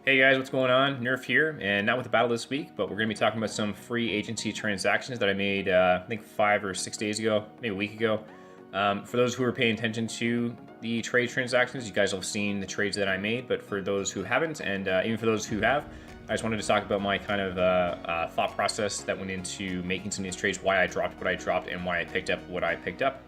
Hey guys, what's going on? Nerf here, and not with the battle this week, but we're going to be talking about some free agency transactions that I made, I think 5 or 6 days ago, maybe a week ago. For those who are paying attention to the trade transactions, you guys will have seen the trades that I made, but for those who haven't, and even for those who have, I just wanted to talk about my kind of thought process that went into making some of these trades, why I dropped what I dropped, and why I picked up what I picked up.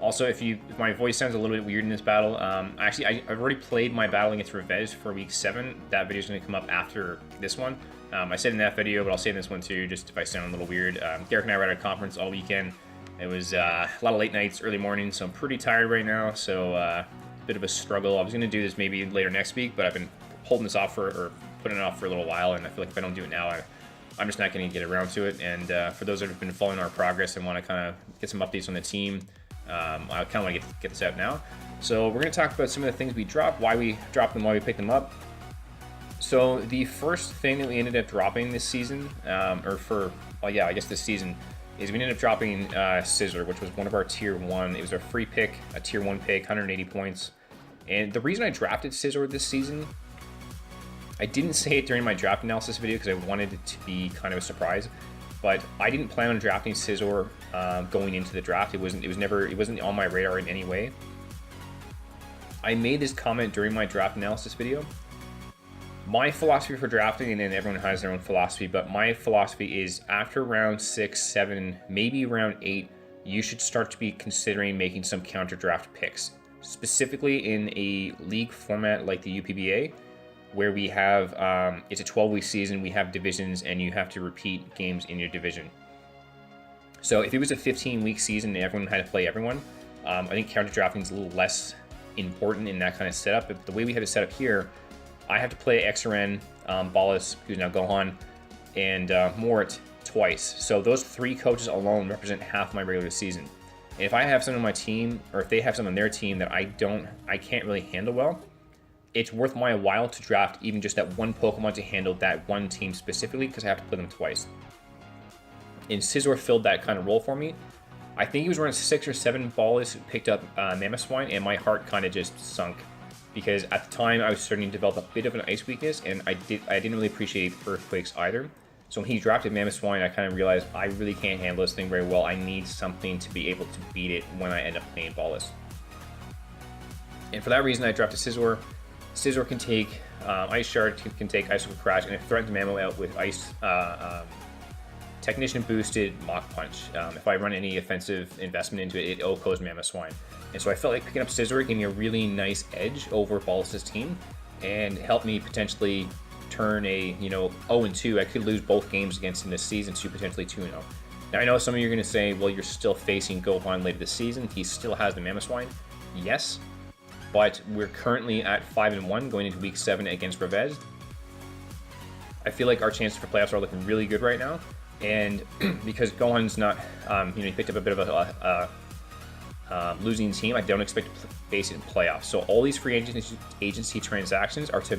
Also, if my voice sounds a little bit weird in this battle, I've already played my battle against Revenge for week 7. That video is going to come up after this one. I said in that video, but I'll say in this one too, just if I sound a little weird. Derek and I were at a conference all weekend. It was a lot of late nights, early mornings, so I'm pretty tired right now, so a bit of a struggle. I was going to do this maybe later next week, but I've been holding this off or putting it off for a little while, and I feel like if I don't do it now, I'm just not going to get around to it. And for those that have been following our progress and want to kind of get some updates on the team, I kind of want to get this out now. So we're going to talk about some of the things we dropped, why we dropped them, why we picked them up. So the first thing that we ended up dropping this season, I guess this season, is we ended up dropping Scissor, which was one of our tier 1. It was our free pick, a tier 1 pick, 180 points. And the reason I drafted Scissor this season, I didn't say it during my draft analysis video because I wanted it to be kind of a surprise. But I didn't plan on drafting Scissor going into the draft. It wasn't on my radar in any way. I made this comment during my draft analysis video. My philosophy for drafting, and then everyone has their own philosophy, but my philosophy is after round 6, 7, maybe round 8, you should start to be considering making some counter draft picks, specifically in a league format like the UPBA, where we have, it's a 12-week season, we have divisions, and you have to repeat games in your division. So if it was a 15-week season and everyone had to play everyone, I think counter drafting is a little less important in that kind of setup. But the way we have it set up here, I have to play XRN, Ballas, who's now Gohan, and Mort twice. So those 3 coaches alone represent half my regular season. And if I have someone on my team, or if they have someone on their team that I can't really handle well, it's worth my while to draft even just that one Pokemon to handle that one team specifically, because I have to play them twice. And Scizor filled that kind of role for me. I think he was around 6 or 7 Ballas who picked up Mamoswine, and my heart kind of just sunk. Because at the time, I was starting to develop a bit of an ice weakness, and I didn't really appreciate Earthquakes either. So when he drafted Mamoswine, I kind of realized I really can't handle this thing very well. I need something to be able to beat it when I end up playing Ballas. And for that reason, I drafted Scizor. Scizor can take Ice Shard, can take Icicle Crash, and it threatens Mamo out with Ice Technician boosted Mach Punch. If I run any offensive investment into it, it OHKOs Mamoswine. And so I felt like picking up Scizor gave me a really nice edge over Ballas' team and helped me potentially turn a 0-2. I could lose both games against him this season to potentially 2-0. Now I know some of you are going to say, well, you're still facing Gohan later this season. He still has the Mamoswine. Yes. But we're currently at 5-1 going into week 7 against Revenge. I feel like our chances for playoffs are looking really good right now, and because Gohan's not, he picked up a bit of a losing team, I don't expect to face it in playoffs. So all these free agency transactions are to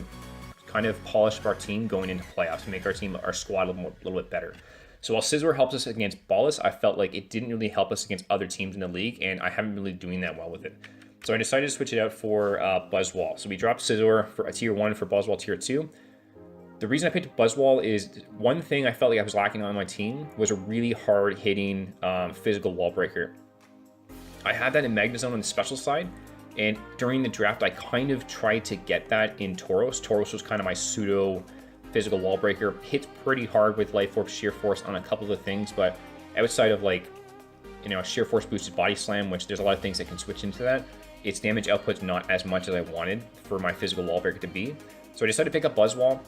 kind of polish our team going into playoffs to make our squad a little bit better. So while Scizor helps us against Ballas, I felt like it didn't really help us against other teams in the league, and I haven't really doing that well with it. So I decided to switch it out for Buzzwole. So we dropped Scizor for a tier 1 for Buzzwole tier 2. The reason I picked Buzzwole is one thing I felt like I was lacking on my team was a really hard hitting physical wall breaker. I had that in Magnezone on the special side, and during the draft I kind of tried to get that in Tauros. Tauros was kind of my pseudo physical wall breaker. Hits pretty hard with Life Orb, Sheer Force on a couple of things, but outside of a Sheer Force boosted Body Slam, which there's a lot of things that can switch into that, its damage output's not as much as I wanted for my physical wall breaker to be. So I decided to pick up Buzzwole.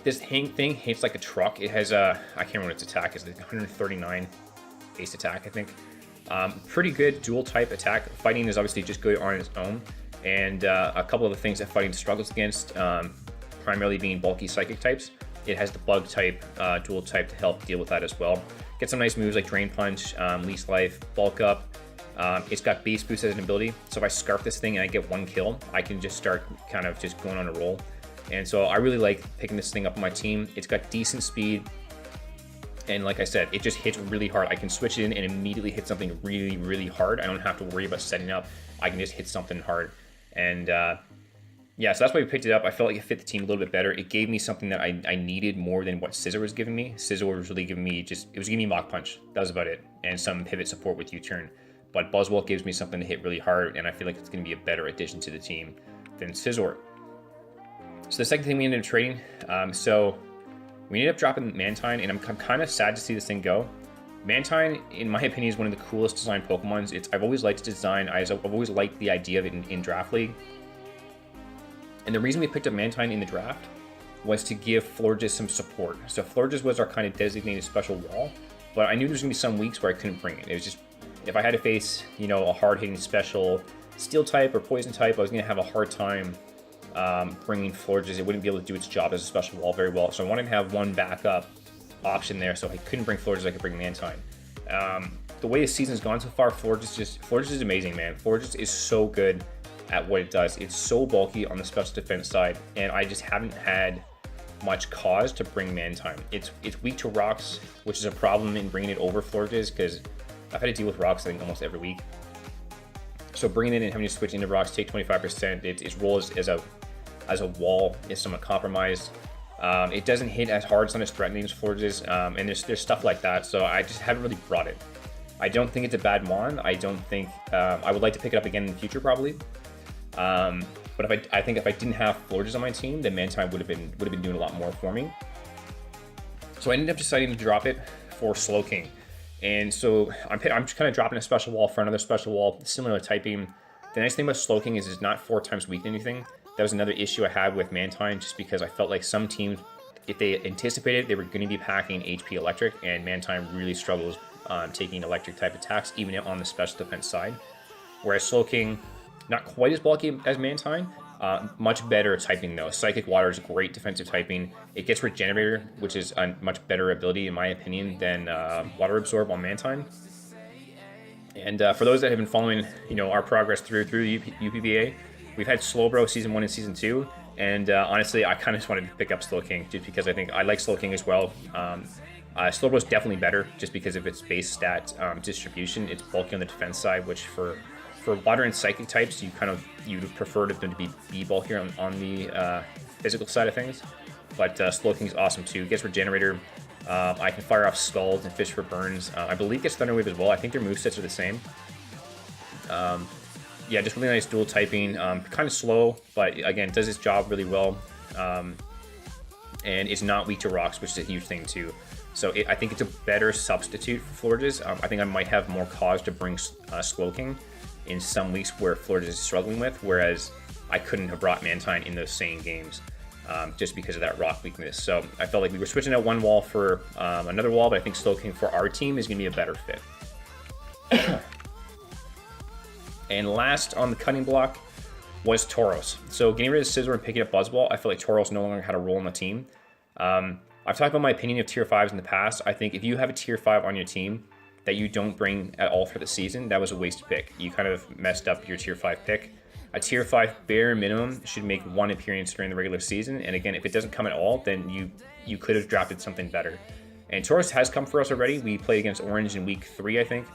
This thing hits like a truck. It has I can't remember its attack. It's like 139 base attack, I think. Pretty good dual type attack. Fighting is obviously just good on its own. And a couple of the things that fighting struggles against, primarily being bulky psychic types. It has the bug type, dual type to help deal with that as well. Get some nice moves like Drain Punch, Least Life, Bulk Up. It's got base boost as an ability, so if I scarf this thing and I get 1 kill, I can just start kind of just going on a roll. And so I really like picking this thing up on my team. It's got decent speed, and like I said, it just hits really hard. I can switch it in and immediately hit something really, really hard. I don't have to worry about setting up. I can just hit something hard. And Yeah, so that's why we picked it up. I felt like it fit the team a little bit better. It gave me something that I needed more than what Scissor was giving me. Scissor was really giving me it was giving me Mach Punch. That was about it. And some pivot support with U-turn. But Buzzwole gives me something to hit really hard, and I feel like it's going to be a better addition to the team than Scizor. So the second thing we ended up trading, so we ended up dropping Mantine, and I'm kind of sad to see this thing go. Mantine, in my opinion, is one of the coolest designed Pokemons. I've always liked its design. I've always liked the idea of it in Draft League. And the reason we picked up Mantine in the draft was to give Florges some support. So Florges was our kind of designated special wall, but I knew there was going to be some weeks where I couldn't bring it. It was just, if I had to face, you know, a hard-hitting special Steel type or Poison type, I was going to have a hard time bringing Florges. It wouldn't be able to do its job as a special wall very well. So I wanted to have one backup option there, so I couldn't bring Florges, I could bring Mantine. The way the season's gone so far, Florges is amazing, man. Florges is so good at what it does. It's so bulky on the special defense side, and I just haven't had much cause to bring Mantine. It's weak to rocks, which is a problem in bringing it over Florges, because I've had to deal with rocks, I think, almost every week. So bringing it in and having to switch into rocks, take 25%, its role as a wall is somewhat compromised. It doesn't hit as hard, it's not as threatening as Florges, and there's stuff like that, so I just haven't really brought it. I don't think it's a bad mon. I don't think I would like to pick it up again in the future, probably. But I think if I didn't have Florges on my team, then Mantine would have been doing a lot more for me. So I ended up deciding to drop it for Slowking. And so I'm just kind of dropping a special wall for another special wall, similar typing. The nice thing about Slowking is it's not 4 times weak to anything. That was another issue I had with Mantine, just because I felt like some teams, if they anticipated they were going to be packing HP Electric, and Mantine really struggles taking Electric type attacks, even on the special defense side. Whereas Slowking, not quite as bulky as Mantine, much better typing though. Psychic Water is great defensive typing. It gets Regenerator, which is a much better ability in my opinion than Water Absorb on Mantine. And for those that have been following, you know, our progress through UPBA, we've had Slowbro Season 1 and Season 2, and honestly, I kind of just wanted to pick up Slowking just because I think I like Slowking as well. Slowbro is definitely better just because of its base stat distribution. It's bulky on the defense side, which for water and psychic types, you would prefer them to be bulkier on the physical side of things. But Slowking is awesome too. It gets Regenerator. I can fire off Scald and Fish for Burns. I believe it gets Thunder Wave as well. I think their movesets are the same. Yeah, just really nice dual typing. Kind of slow, but again, does its job really well. And it's not weak to rocks, which is a huge thing too. So I think it's a better substitute for Florges. I think I might have more cause to bring Slowking in some weeks where Florges is struggling with, whereas I couldn't have brought Mantine in those same games just because of that rock weakness. So I felt like we were switching out one wall for another wall, but I think Slowking for our team is going to be a better fit. And last on the cutting block was Tauros. So getting rid of Scizor and picking up Buzzwole, I feel like Tauros no longer had a role on the team. I've talked about my opinion of tier 5s in the past. I think if you have a tier 5 on your team that you don't bring at all for the season, that was a wasted pick. You kind of messed up your tier 5 pick. A tier 5 bare minimum should make 1 appearance during the regular season. And again, if it doesn't come at all, then you could have drafted something better. And Tauros has come for us already. We played against Orange in week 3, I think.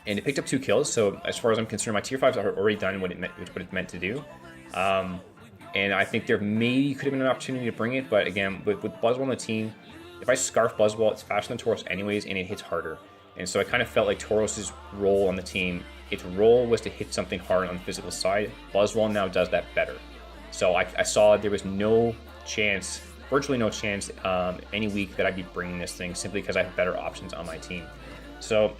And it picked up 2 kills. So as far as I'm concerned, my tier 5s are already done what it meant to do. And I think there maybe could have been an opportunity to bring it. But again, with Buzzwole on the team, if I Scarf Buzzwole, it's faster than Tauros anyways, and it hits harder. And so I kind of felt like Tauros' role on the team, its role was to hit something hard on the physical side. Buzzwole now does that better. So I saw there was no chance, virtually no chance, any week that I'd be bringing this thing simply because I have better options on my team. So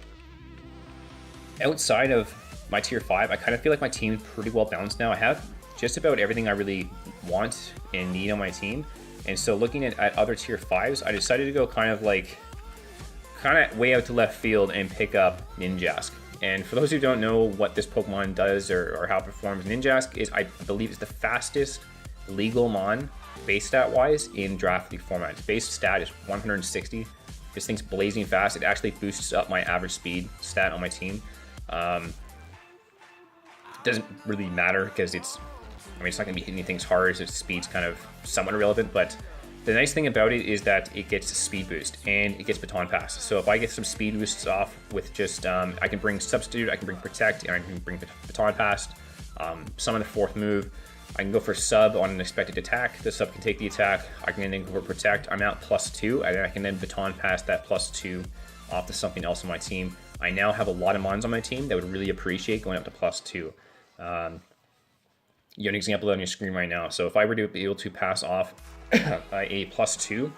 outside of my tier 5, I kind of feel like my team is pretty well balanced now. I have just about everything I really want and need on my team. And so looking at other tier 5s, I decided to go kind of way out to left field and pick up Ninjask. And for those who don't know what this Pokemon does or how it performs, Ninjask is, I believe, is the fastest legal mon base stat wise in Draft League format. Its base stat is 160. This thing's blazing fast. It actually boosts up my average speed stat on my team. It doesn't really matter because it's not going to be hitting anything hard, so its speed's kind of somewhat irrelevant, but the nice thing about it is that it gets a speed boost and it gets Baton Pass. So if I get some speed boosts off with just, I can bring Substitute, I can bring Protect, and I can bring Baton Pass, some of the 4th move. I can go for sub on an expected attack. The sub can take the attack. I can then go for protect. I'm out +2, and I can then baton pass that +2 off to something else on my team. I now have a lot of mons on my team that would really appreciate going up to +2. You have an example on your screen right now. So if I were to be able to pass off a +2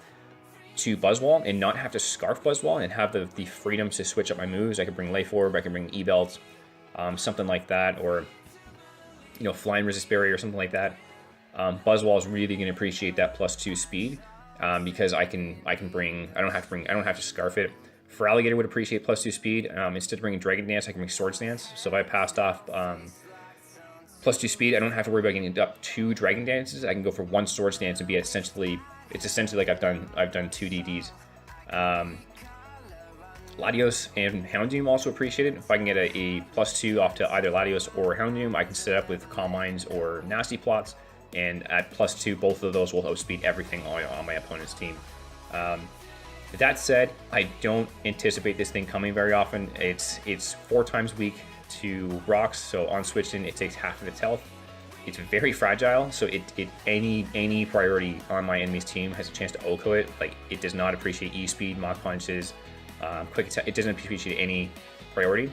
to Buzzwall and not have to scarf Buzzwall and have the freedom to switch up my moves, I could bring Life Orb, I could bring E-Belt, something like that, or Flying Resist Barrier or something like that. Buzzwall is really going to appreciate that +2 speed because I don't have to scarf it. Feraligatr would appreciate +2 speed. Instead of bringing Dragon Dance, I can bring Swords Dance. So if I passed off +2 speed, I don't have to worry about getting up 2 Dragon Dances. I can go for 1 Swords Dance and be essentially like I've done 2 DDs. Latios and Houndoom also appreciate it. If I can get a +2 off to either Latios or Houndoom, I can set up with Calm Minds or Nasty Plots, and at +2, both of those will outspeed everything on my opponent's team. With that said, I don't anticipate this thing coming very often. It's 4 times weak to rocks, so on switching it takes half of its health. It's very fragile, so any priority on my enemy's team has a chance to OHKO it. Like, it does not appreciate E-Speed, Mach Punches, quick attack. It doesn't appreciate any priority.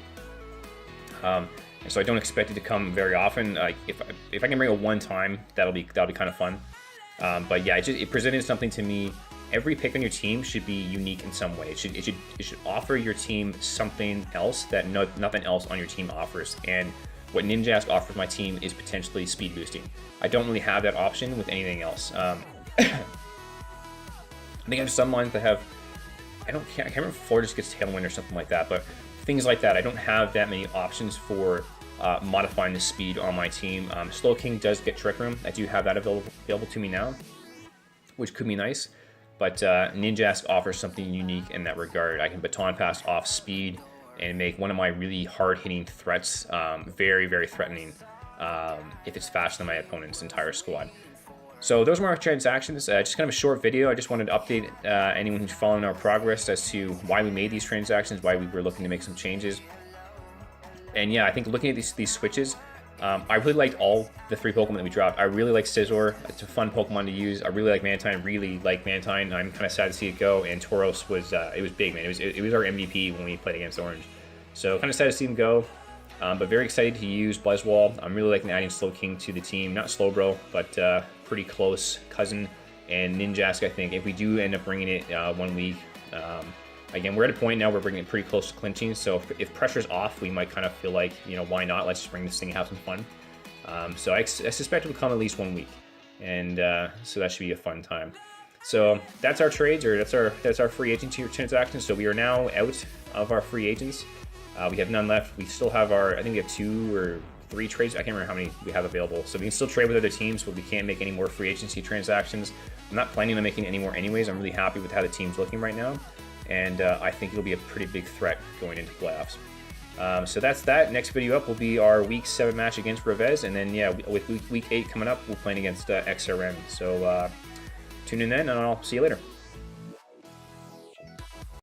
And so I don't expect it to come very often. If I can bring it 1 time, that'll be kind of fun. But yeah, it presented something to me. Every pick on your team should be unique in some way. It should offer your team something else that nothing else on your team offers. And what Ninjask offers my team is potentially speed boosting. I don't really have that option with anything else. I think I have some lines that have, I can't remember if Florida just gets Tailwind or something like that, but things like that. I don't have that many options for modifying the speed on my team. Slow King does get Trick Room. I do have that available to me now, which could be nice. But Ninjask offers something unique in that regard. I can baton pass off speed and make one of my really hard-hitting threats very, very threatening if it's faster than my opponent's entire squad. So those were our transactions. Just kind of a short video. I just wanted to update anyone who's following our progress as to why we made these transactions, why we were looking to make some changes. And yeah, I think looking at these switches, I really liked all the 3 Pokemon that we dropped. I really like Scizor. It's a fun Pokemon to use. I really like Mantine. I'm kind of sad to see it go. And Tauros was it was big, man. It was our MVP when we played against Orange. So kind of sad to see him go. But very excited to use Buzzwall. I'm really liking adding Slow King to the team. Not Slowbro, but pretty close cousin. And Ninjask, I think, if we do end up bringing it 1 week, again, we're at a point now where we're bringing it pretty close to clinching. So if pressure's off, we might kind of feel like, why not? Let's just bring this thing and have some fun. So I suspect it will come at least 1 week. And so that should be a fun time. So that's our trades, or that's our free agency transactions. So we are now out of our free agents. We have none left. We still have I think we have 2 or 3 trades. I can't remember how many we have available. So we can still trade with other teams, but we can't make any more free agency transactions. I'm not planning on making any more anyways. I'm really happy with how the team's looking right now. And I think it'll be a pretty big threat going into playoffs. So that's that. Next video up will be our Week 7 match against Revez. And then, yeah, with Week 8 coming up, we're playing against XRM. So tune in then, and I'll see you later.